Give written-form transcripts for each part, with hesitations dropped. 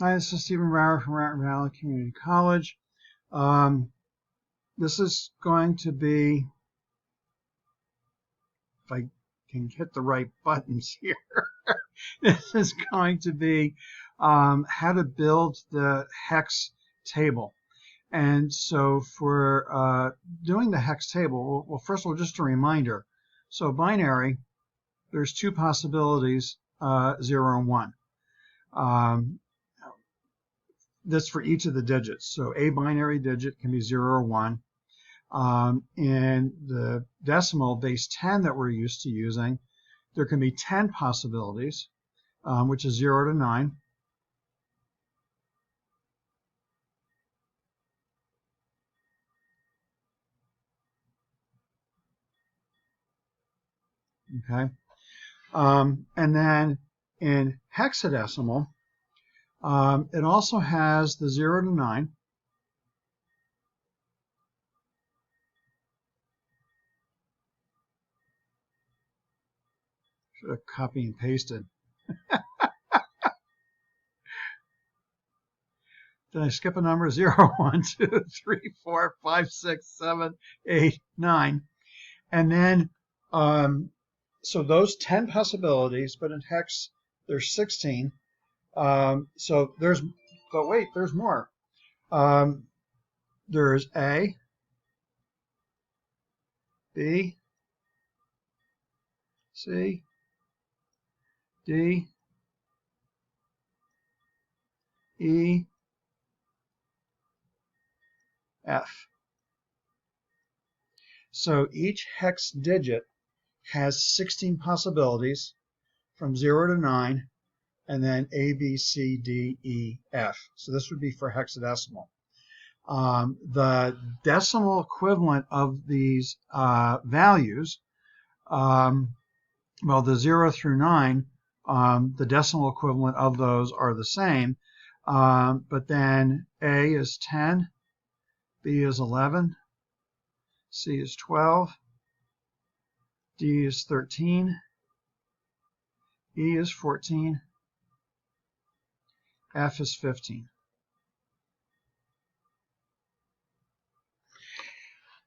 Hi, this is Stephen Brower from Raton Valley Community College. This is going to be, if I can hit the right buttons here, this is going to be how to build the hex table. And so for doing the hex table, well, first of all, just a reminder. So binary, there's two possibilities, 0 and 1. That's for each of the digits. So a binary digit can be 0 or 1. In the decimal base 10 that we're used to using, there can be 10 possibilities, which is 0 to 9. Okay. And then in hexadecimal, it also has the 0 to 9. Should have copied and pasted. Did I skip a number? 0, 1, 2, 3, 4, 5, 6, 7, 8, 9. And then, so those 10 possibilities, but in hex, there's 16. So there's, but wait, there's more. There's A, B, C, D, E, F. So each hex digit has 16 possibilities from 0 to 9, and then A, B, C, D, E, F. So this would be for hexadecimal. The decimal equivalent of these values, well, the 0 through 9, the decimal equivalent of those are the same, but then A is 10, B is 11, C is 12, D is 13, E is 14, F is 15.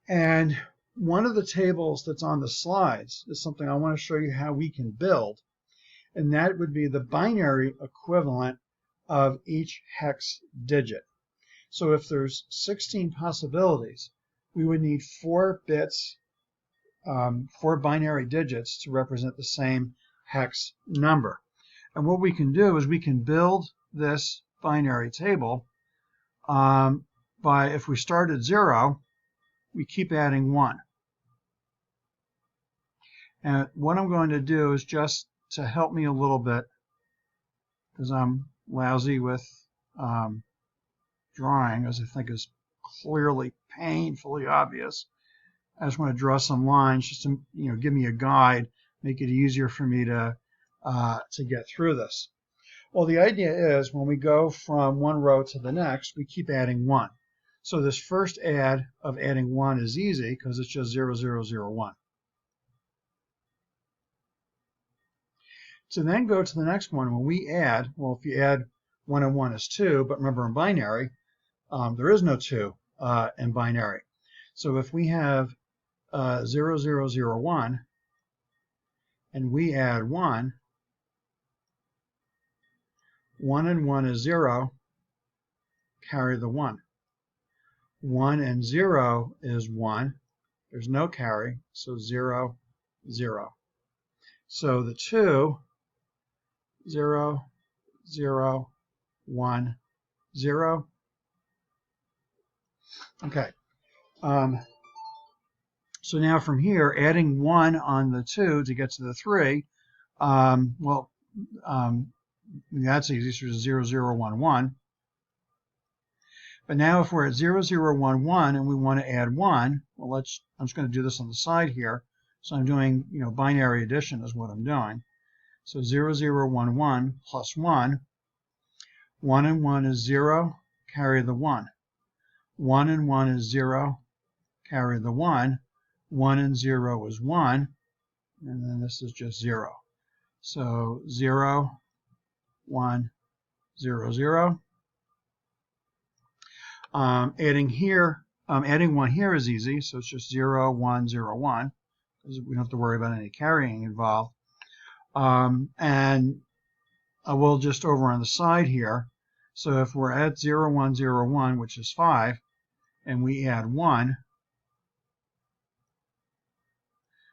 And one of the tables that's on the slides is something I want to show you how we can build, and that would be the binary equivalent of each hex digit. So if there's 16 possibilities, we would need 4 bits, 4 binary digits to represent the same hex number. And what we can do is we can build this binary table by, if we start at 0, we keep adding 1. And what I'm going to do is, just to help me a little bit, because I'm lousy with drawing, as I think is clearly painfully obvious, I just want to draw some lines just to, give me a guide, make it easier for me to get through this. Well, the idea is when we go from one row to the next, we keep adding 1. So this first add of adding 1 is easy because it's just 0, 0, 0, 1. To then go to the next one, when we add, well, if you add 1 and 1 is 2, but remember in binary, there is no 2 in binary. So if we have 0, 0, 0, 1, and we add 1, 1 and 1 is 0, carry the 1. 1 and 0 is 1, there's no carry, so 0, 0. So the 2, 0, 0, 1, 0. Okay. So now from here, adding 1 on the 2 to get to the 3, that's easy, so 0, 0, 1, 1. But now if we're at 0, 0, 1, 1 and we want to add 1, well, I'm just going to do this on the side here. So I'm doing, binary addition is what I'm doing. So 0, 0, 1, 1 plus 1. 1 and 1 is 0, carry the 1. 1 and 1 is 0, carry the 1. 1 and 0 is 1, and then this is just 0. So 0, 1, 0, 0. Adding 1 here is easy, so it's just 0, 1, 0, 1. We don't have to worry about any carrying involved. And we'll just over on the side here. So if we're at 0, 1, 0, 1, which is 5, and we add 1,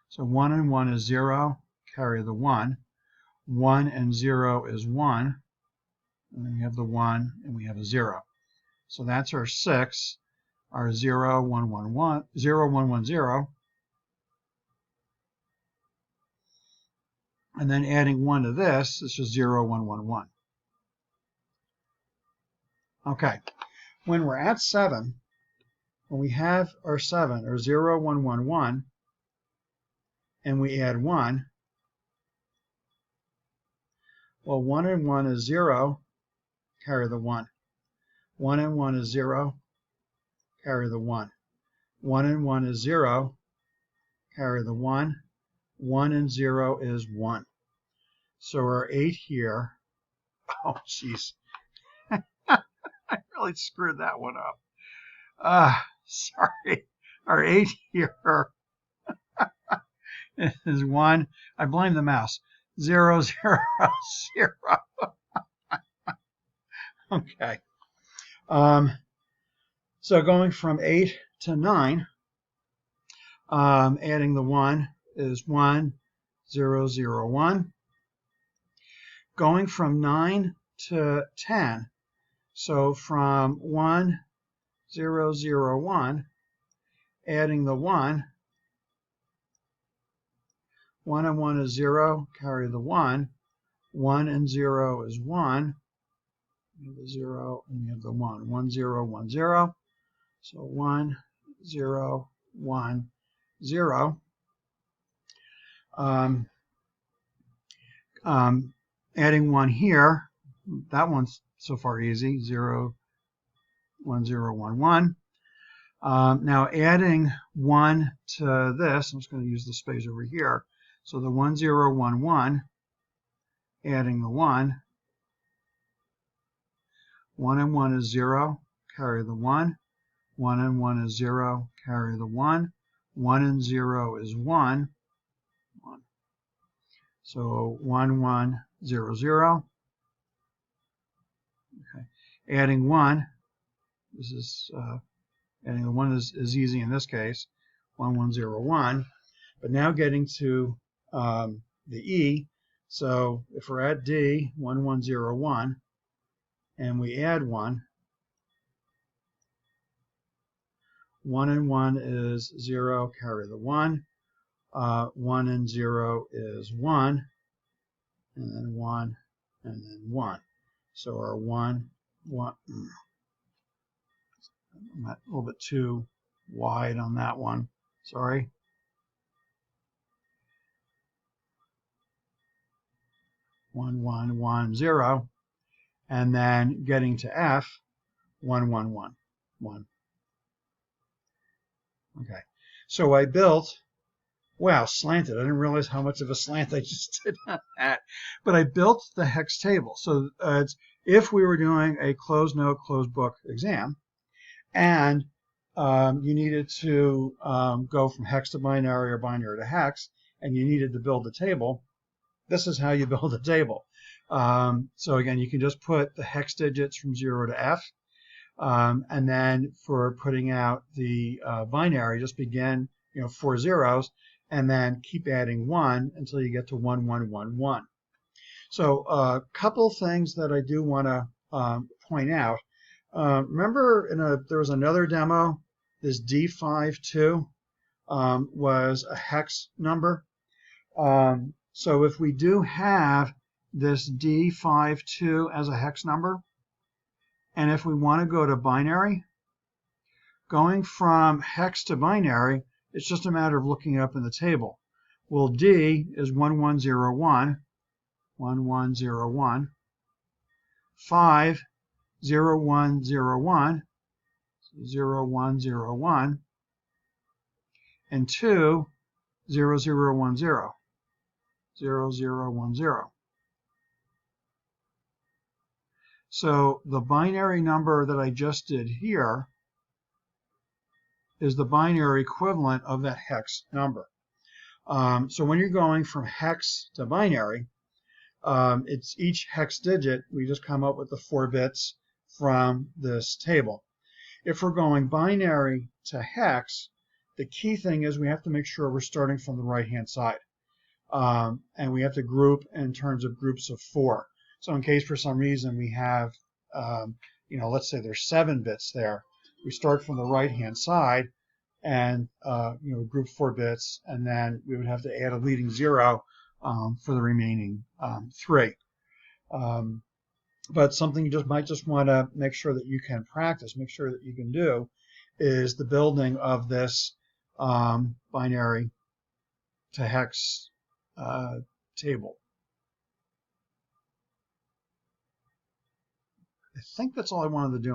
so 1 and 1 is 0, carry the 1. 1 and 0 is 1, and then we have the 1, and we have a 0. So that's our 6, our 0, 1, 1, 1, 0, 1, 1, 0. And then adding 1 to this, it's just 0, 1, 1, 1. Okay, when we're at 7, when we have our 7, or 0, 1, 1, 1, and we add 1, well, 1 and 1 is 0, carry the 1. 1 and 1 is 0, carry the 1. 1 and 1 is 0, carry the 1. 1 and 0 is 1. So our 8 here, oh, jeez. I really screwed that one up. Sorry. Our 8 here is 1. I blame the mouse. 0, 0, 0. Okay. So going from 8 to 9, adding the 1 is 1, 0, 0, 1. Going from 9 to 10, so from 1, 0, 0, 1, adding the 1, 1 and 1 is 0, carry the 1. 1 and 0 is 1. You have the 0 and you have the 1. 1, 0, 1, 0. So 1, 0, 1, 0. Adding 1 here, that one's so far easy. 0, 1, 0, 1, 1. Now adding 1 to this, I'm just going to use the space over here. So the 1, 0, 1, 1, adding the 1. 1 and 1 is 0, carry the 1. 1 and 1 is 0, carry the 1. 1 and 0 is 1. 1. So 1, 1, 0, 0. Okay. Adding 1, this is adding the 1 is easy in this case. 1, 1, 0, 1. But now getting to the E, so if we're at D, 1, 1, 0, 1, and we add 1, 1 and 1 is 0, carry the 1. 1 and 0 is 1, and then 1, and then 1. So our 1, 1, I'm a little bit too wide on that one. Sorry. 1, 1, 1, 0. And then getting to F, 1, 1, 1, 1. Okay. So I built, wow, slanted. I didn't realize how much of a slant I just did on that. But I built the hex table. So it's, if we were doing a closed note, closed book exam, and you needed to go from hex to binary or binary to hex, and you needed to build a table, this is how you build a table. So again, you can just put the hex digits from 0 to F. And then for putting out the binary, just begin 4 zeros, and then keep adding 1 until you get to 1, 1, 1, 1. So a couple things that I do want to point out. Remember there was another demo, this D52 was a hex number. So if we do have this D52 as a hex number, and if we want to go to binary, going from hex to binary, it's just a matter of looking up in the table. Well, D is 1101, 1101, 5, 0101, 0101, and 2, 0010, 0010. So the binary number that I just did here is the binary equivalent of that hex number. So when you're going from hex to binary, it's each hex digit, we just come up with the 4 bits from this table. If we're going binary to hex, the key thing is we have to make sure we're starting from the right-hand side. And we have to group in terms of groups of 4. So in case for some reason we have, let's say there's 7 bits there, we start from the right-hand side and, group 4 bits, and then we would have to add a leading 0 for the remaining 3. But something you might just want to make sure that you can practice, make sure that you can do, is the building of this binary to hex table. I think that's all I wanted to do.